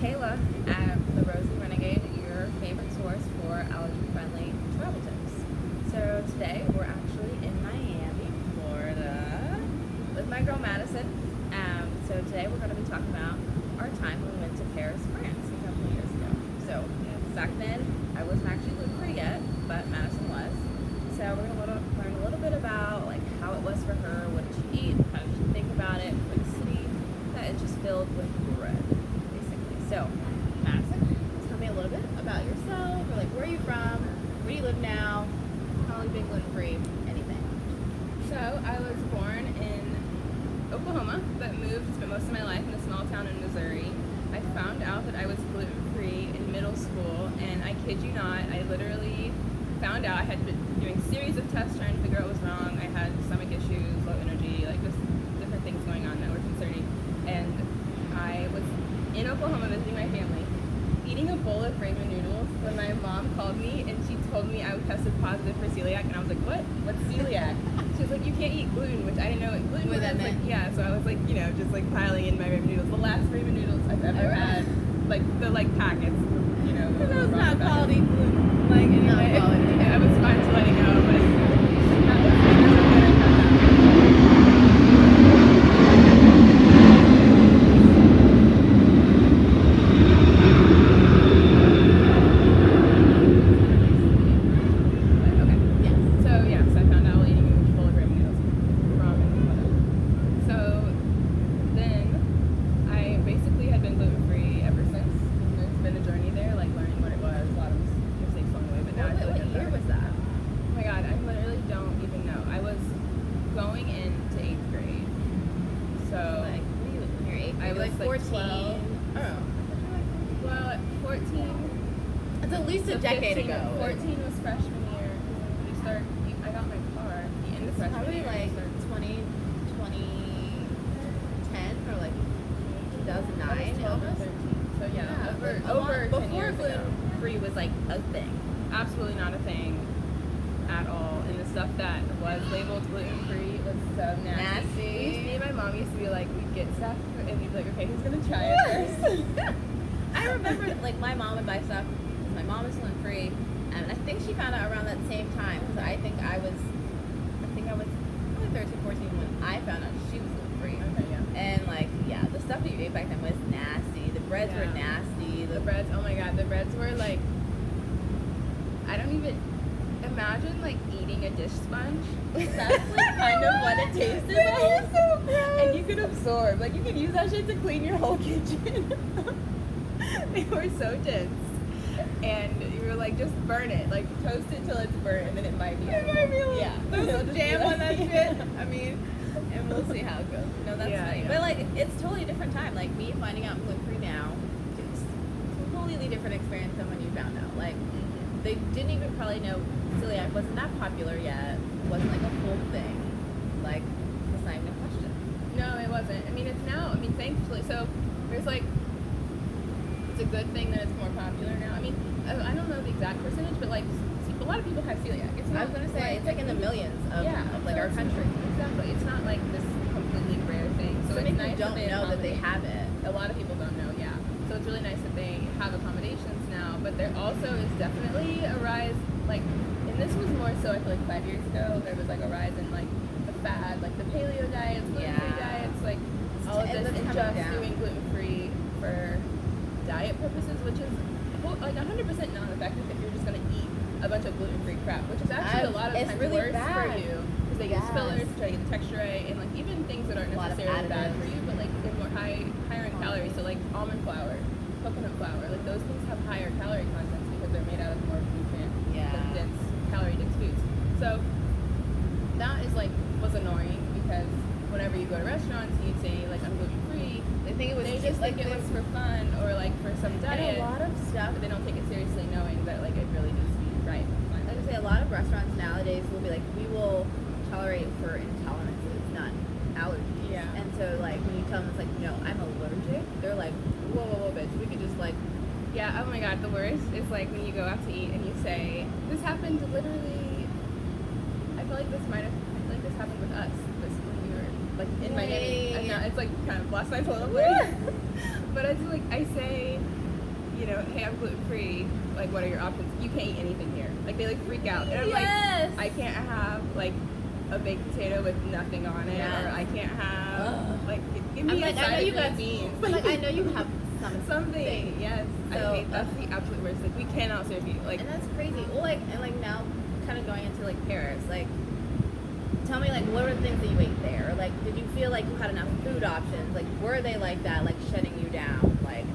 Kayla at the Rosie Renegade, your favorite source for allergen-friendly travel tips. So today we're actually in Miami, Florida, with my girl Madisyn. So today we're going to be talking about our time when we went to Paris, France, a couple of years ago. So back then I wasn't actually gluten-free yet, but Madisyn was. So we're going to learn a little bit about like how it was for her, what did she eat, how did she think about it, for the city that is just filled with bread, basically. So Madisyn, tell me a little bit about yourself, or like where are you from, where do you live now, how long have you been gluten-free, anything. So I was born in Oklahoma, but spent most of my life in a small town in Missouri. I found out that I was gluten-free in middle school, and I kid you not, I literally found out I had been doing a series of tests trying to figure out what was wrong. I had stomach issues, low energy, like just different things going on that were concerning. And I was in Oklahoma visiting my family, eating a bowl of ramen noodles when my mom called me and she told me I tested positive for celiac, and I was like, what? What's celiac? She was like, you can't eat gluten, which I didn't know what gluten was. That meant? Like, yeah, so I was like, just like piling in my ramen noodles. The last ramen noodles I've ever had, like the packets, But that was not packets. quality gluten, like anyway. I was fine to let it go, but that was So I found out while eating a bowl of ramen noodles, ramen, whatever. So then I basically had been gluten-free ever since. There's been a journey there, like learning what it was, a lot of mistakes along the way, but now I feel like What year was that? Oh my god, I literally don't even know. I was going into 8th grade. So Like, what are you in your 8th? I was like 14. 12. Oh. Well, at 14. It's at least a So decade 15 ago. 14 was freshman year. I got my car at the end of freshman Probably year. like 2010 or like 2009 almost. 13. So over 10 before years ago. gluten-free was like a thing. Absolutely not a thing at all. And the stuff that was labeled gluten-free was so nasty. Me and my mom used to be like, we'd get stuff and we'd be like, okay, who's gonna try it first? I remember like my mom would buy stuff because my mom is gluten-free, and I think she found out around that same time because I think I was probably 13, 14 when I found out she was gluten-free. Okay, yeah. And like, the stuff that you ate back then was nasty. The breads were nasty. The breads, oh my god, the breads were like, I don't even imagine like eating a dish sponge. That's like kind of what it tasted like. It was so gross. And you could absorb, like you could use that shit to clean your whole kitchen. They were so dense. And you were like, just burn it, like toast it till it's burnt, and then it might be. Put some jam on that Yeah. shit. I mean, and we'll see how it goes. No, that's funny. Yeah. But like, it's totally a different time. Like me finding out I'm gluten-free now, it's a completely different experience than when you found out. Like, they didn't even probably know celiac wasn't that popular yet. It wasn't like a full thing. Like, it's not even a question. No, it wasn't. I mean, it's now. I mean, thankfully, so there's like, it's a good thing that it's more popular now. I mean, I don't know the exact percentage, but like, a lot of people have celiac. It's I not, was gonna say it's like in the millions of like so our it's- country. Exactly. It's not like this completely rare thing. So Some it's people nice don't know that they accommodate. have it. A lot of people don't know, yeah. So it's really nice that they have accommodations now, but there also is definitely a rise, like, and this was more so I feel like 5 years ago, there was like a rise in like the fad, like the paleo diets, gluten-free diets, like all of this, and just doing gluten-free for diet purposes, which is like 100% non-effective if you're just going to eat a bunch of gluten-free crap, which is actually a lot of it's times really worse bad. for you, because they use fillers to try to get the texture right, and like even things that aren't A lot of necessarily bad additives. for you, but like they're more higher in calories. So like almond flour, coconut flour, like those things have higher calorie contents because they're made out of more nutrient dense, calorie dense foods. So that is like was annoying because whenever you go to restaurants, you'd say like I'm gluten free. They think it was They just just think it was for fun or like for some diet. And a lot of stuff. But they don't take it seriously, knowing that like it really needs to be right. Like I say, a lot of restaurants nowadays will be like, we will tolerate for intolerances, not allergies. Yeah. And so like when you tell them it's like, no, I'm allergic, they're like, whoa, bitch, we could just like. Yeah. Oh my God. The worst is like when you go out to eat and you say this happened literally. I feel like this happened with us. This when we were like in Miami. it's like kind of bless my soul. Like, but it's like I say, you know, hey, I'm gluten free. Like, what are your options? You can't eat anything here. Like, they like freak out, and I'm Yes. like, I can't have like a baked potato with nothing on it, Yes. or I can't have like give me I'm a like, I know side you of green guys, beans. but like I know you have something. Yes, So, I hate that's the absolute worst. Like, we cannot serve you. Like, and that's crazy. Well, like, and like now, kind of going into like Paris, like, tell me, like, what were the things that you ate there? Like, did you feel like you had enough food options? Like, were they like that, like shutting you down? Like,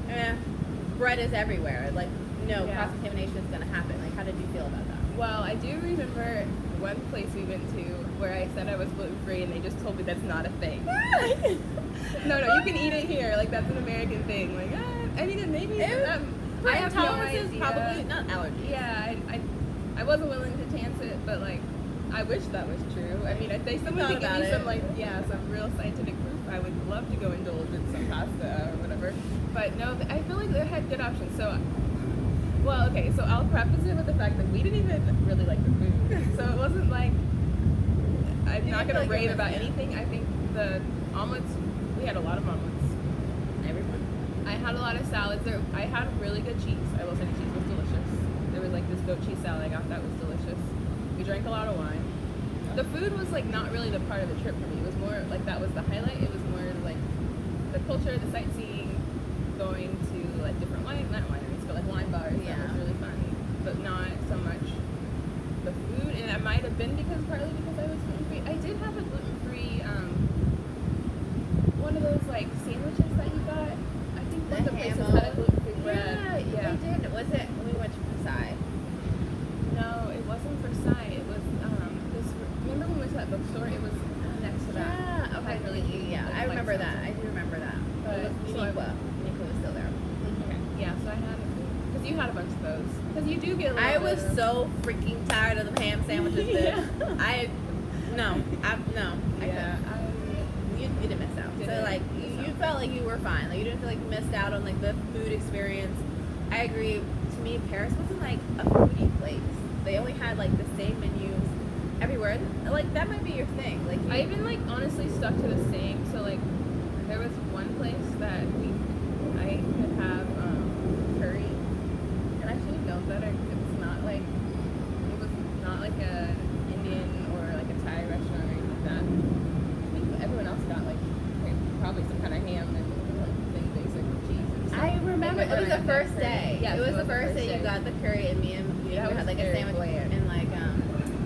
bread is everywhere. Like, no, Yeah. cross contamination is gonna happen. Like, how did you feel about that? well, I do remember one place we went to where I said I was gluten free, and they just told me that's not a thing. No, you can eat it here. Like, that's an American thing. Like, I mean, maybe I have no Intolerances, idea. probably not allergies. Yeah, I wasn't willing to chance it, but like, I wish that was true. I mean, if they someone could give me some like, some real scientific proof, I would love to go indulge in some pasta or whatever. But no, I feel like they had good options. So, well, okay, so I'll preface it with the fact that we didn't even really like the food. So it wasn't like I'm not gonna rave about anything. I think the omelets, we had a lot of omelets. Everyone. I had a lot of salads there. I had really good cheese. I will say the cheese was delicious. There was like this goat cheese salad I got that was delicious. We drank a lot of wine. The food was like not really the part of the trip for me. It was more like that was the highlight. It was more like the culture, the sightseeing, going to like different not wineries, but like wine bars. Yeah. That was really fun, but not so much the food. And it might have been partly because I was gluten free. I did have a gluten free one of those like sandwiches that you got. I think one of the places had a gluten free bread. Yeah, they did. Was it when we went to Versailles? No, it wasn't Versailles. It was this. Remember when we went to that bookstore? It was next to that. Yeah, okay. Had really Yeah, I remember that. I do remember that. But Uniqua was still there. Okay. Yeah, so I had because you had a bunch of those. Because you do get. I was so freaking tired of the ham sandwiches. Yeah. No. Yeah. You didn't miss out. So like you felt like you were fine. Like you didn't feel like you missed out on like the food experience. I agree. To me, Paris wasn't like a foodie place. They only had like the same menus everywhere. Like that might be your thing. Like I even like honestly stuck to the same. So like there was one place that I could have curry, and I should have known better. It was not like a Indian or like a Thai restaurant or anything like that. I think everyone else got like probably some kind of ham and like basic cheese. I remember it was the first day. Yeah, it was the first day you got the curry, and me and you had like a sandwich and like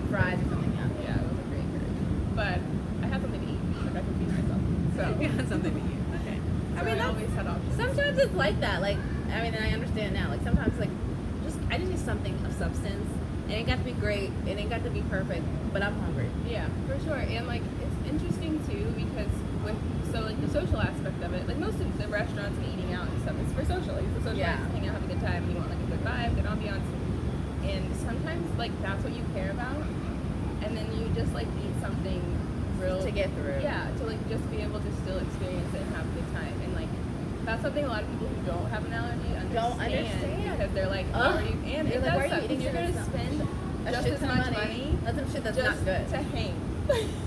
fries or something. Yeah, it was a great curry. But I had something to eat. Like I could feed myself. So you had something to eat. Okay. So I mean, I always had options. Sometimes it's like that. Like I mean, and I understand now. Like sometimes like I just need something of substance. It ain't got to be great. It ain't got to be perfect. But I'm hungry. Yeah, for sure. And like it's interesting too because like the social aspect of it, like most of the restaurants and eating out and stuff, it's for social. Like, it's for socialize, hang out, have a good time, and you want like a good vibe, good ambiance. And sometimes like that's what you care about, and then you just like eat something real to get through. Yeah, to like just be able to still experience it and have a good time. And like that's something a lot of people who don't have an allergy don't understand because they're like, how are you? And it does suck because you're gonna spend just as much money on some shit that's just not good to hang.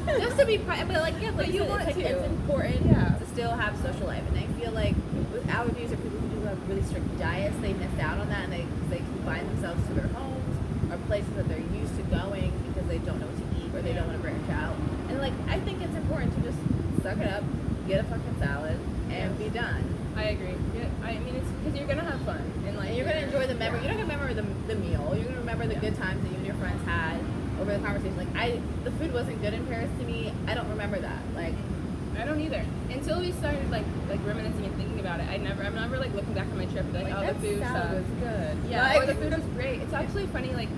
Just to be but like yeah, but you want to. It's important to still have social life, and I feel like with allergies or people who do have really strict diets, they miss out on that, and they confine themselves to their homes or places that they're used to going because they don't know what to eat or they don't want to branch out. And like I think it's important to just suck it up, get a fucking salad, and be done. I agree. Yeah, I mean, it's because you're gonna have fun and like you're gonna enjoy the memory. You're not gonna remember the meal. You're gonna remember the good times that you and your friends had over the conversation. Like the food wasn't good in Paris to me. I don't remember that. Like I don't either. Until we started like reminiscing and thinking about it. I'm never like looking back on my trip and be like, oh, the food was good. Yeah, or the food was great. It's actually funny like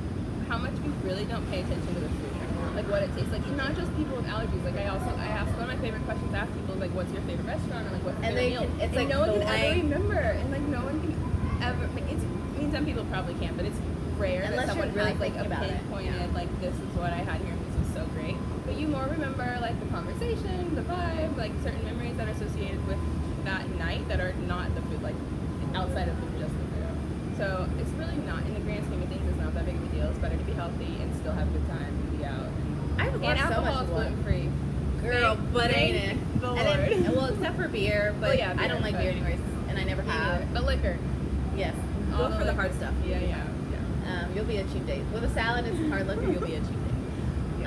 how much we really don't pay attention to the food. Like what it tastes like. And not just people with allergies. Like I ask one of my favorite questions to ask people is like, what's your favorite restaurant or like what's your favorite meal? It's like no one can ever remember, and like no one can ever. Like I mean, some people probably can, but it's rare that someone really has like a pinpointed like this is what I had here and this was so great. But you more remember like the conversation, the vibe, like certain memories that are associated with that night that are not the food, like outside of just the food. So it's really not in the grand scheme of things. It's not that big of a deal. It's better to be healthy and still have a good time and be out. I've And lost so alcohol much is gluten free. Girl, but ain't it? The And Lord. then, well, except for beer, but Well, yeah, I don't beer, like but- beer anyways, and I never have. But liquor. Yes, All go for the liquor. hard stuff. Yeah. You'll be a cheap date. With a salad and hard liquor, you'll be a cheap date.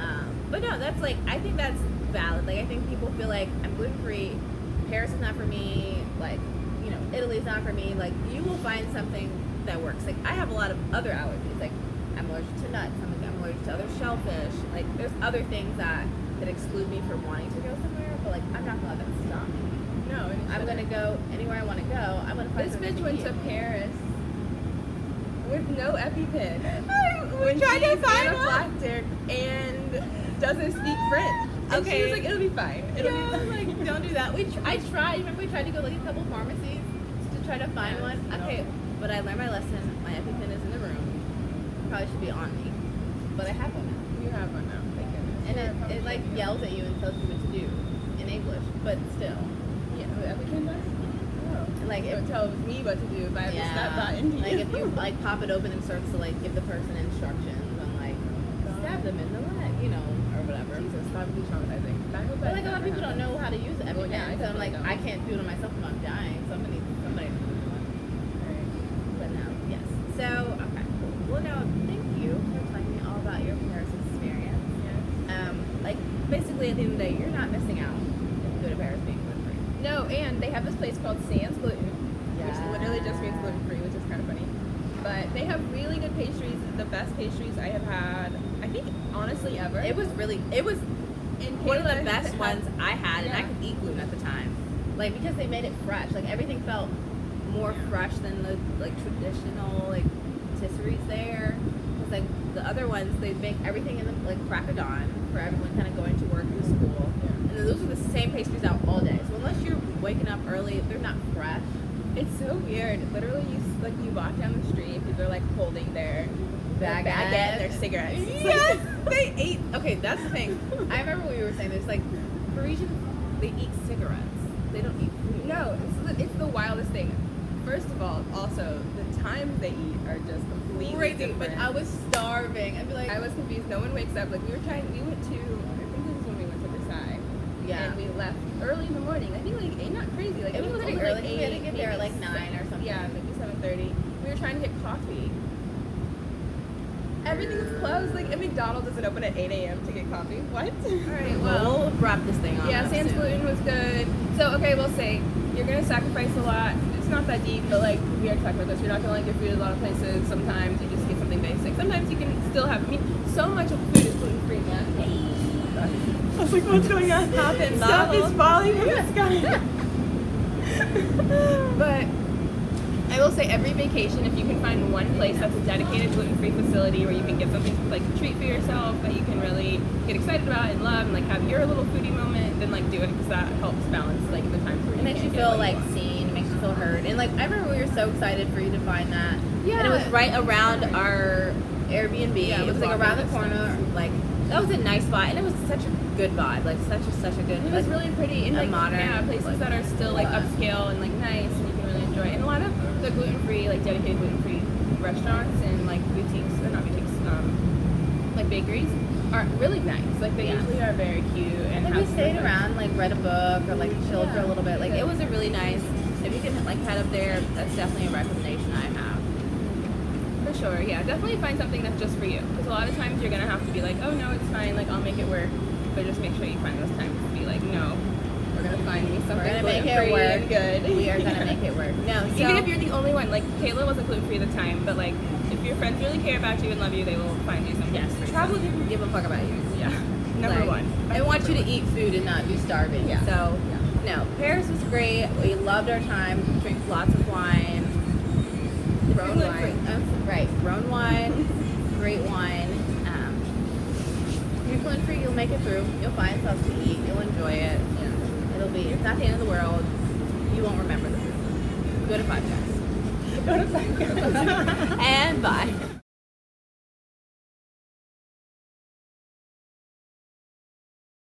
But no, that's like, I think that's valid. Like, I think people feel like I'm gluten free. Paris is not for me. Like, Italy's not for me. Like, you will find something that works. Like, I have a lot of other allergies. Like, I'm allergic to nuts. I'm allergic to other shellfish. Like, there's other things that exclude me from wanting to go somewhere. But like, I'm not gonna let that stop me. No, I'm gonna go anywhere I want to go. I'm gonna find This something bitch to went eat. to Paris with no EpiPen. We're trying to she's find one. anaphylactic and doesn't speak French. And she Okay. was like, it'll be fine. It'll be fine. Like, don't do that. I tried. Remember, we tried to go like a couple pharmacies to try to find Yes, one. no. Okay, but I learned my lesson. My EpiPen is in the room. Probably should be on me, but I have one now. You have one now. Thank goodness. And Yeah, probably it like should. yells at you and tells you what to do in English, but still. Yeah, the EpiPen does? Oh. Like, So it tells me what to do if I have to snap that into like you. if you like pop it open and starts to like give the person instructions and like stab them in the leg, or whatever. Jesus, that would be traumatizing. I hope But that like a lot of never people don't happens. know how to use EpiPen, Well, yeah, I so I'm like, definitely I don't. can't do it on myself if I'm dying. Somebody needs to do one. But no, yes. So okay, cool. Well, no, thank you for telling me all about your Paris experience. Like basically at the end of the day, you're not missing out if you go to Paris being gluten free. No, and they have this place called Sans Gluten, which literally just means gluten free, which is kind of funny. But they have really good pastries, the best pastries I have had, I think, honestly, ever. It was And one of the Kayla best had- ones I had, and I Yeah. could eat gluten at the time. Like, because they made it fresh. Like, everything felt more fresh than the, like, traditional, like, patisseries there. Because, like, the other ones, they make everything in the, like, crack of dawn for everyone kind of going to work or school. And then those are the same pastries out all day. So unless you're waking up early, they're not fresh. It's so weird. Literally, you walk down the street, people are like holding their baguette and their cigarettes. It's Yes, like- they ate. Okay, that's the thing. I remember what you were saying. There's like Parisians, they eat cigarettes. They don't eat food. No, it's the wildest thing. First of all, also the times they eat are just completely Crazy. But different. I was starving. I'd be like, I was confused. No one wakes up. Like we went to, I think this is when we went to Versailles. yeah. And we left early in the morning. I think like not crazy. Like It was pretty only, early. Like We had to 8, get there at maybe like 9 or something. Yeah, maybe 7:30. We were trying to get coffee. Everything was closed. Like, and McDonald's doesn't open at 8 a.m. to get coffee. What? All right. Well, we'll wrap this thing on. Yeah, up Sans soon. Gluten was good. So, okay, we'll say you're gonna sacrifice a lot. It's not that deep, but like we already talked about this. You're not gonna like your food at a lot of places. Sometimes you just get something basic. Sometimes you can still have. I mean, so much of food is gluten free, man. I was like, what's going on? Stop it, Stuff bottle. is falling from the sky. But I will say every vacation, if you can find one place that's a dedicated gluten-free facility where you can get something like a treat for yourself that you can really get excited about and love and like have your little foodie moment, then like do it because that helps balance like the times where It makes you can't get feel what like you want. seen. It makes you feel heard. And like I remember we were so excited for you to find that. Yeah. And it was right around our Airbnb. Yeah, it was like walking around the distance. corner. Like that was a nice spot, and it was such a good vibe. Like such a good. It was like, really pretty and a like modern, yeah, places like, that are still like vibe. upscale and like nice and you can really enjoy. And a lot of the gluten-free, like dedicated gluten-free restaurants and like boutiques, or not boutiques, like bakeries are really nice. Like they Yeah. usually are very cute and And have we stayed food. around, like read a book or like chilled for a little bit. Like Yeah. it was a really nice. If you can like head up there, that's definitely a recommendation I have. For sure, yeah. Definitely find something that's just for you. Because a lot of times you're gonna have to be like, oh no, it's fine. Like I'll make it work. But just make sure you find those times to be like, no, we're gonna find me something We're gonna make it gluten-free work. and good. We are gonna make it work. No, so, Even if you're the only one, like Kayla wasn't gluten free at the time, but like if your friends really care about you and love you, they will find you something. yes, for travel yourself. people give a fuck about you. Yeah, number Like, one. I want you to eat food and not be starving. Yeah. So, no, Paris was great. We loved our time. Drank lots of wine. Rhone wine. Right, Rhone wine. Great wine. You're gluten free. You'll make it through. You'll find stuff to eat. You'll enjoy it. Yeah. It'll be. It's not the end of the world. You won't remember the food. Go to 5 Guys. Go to Five Guys. And bye.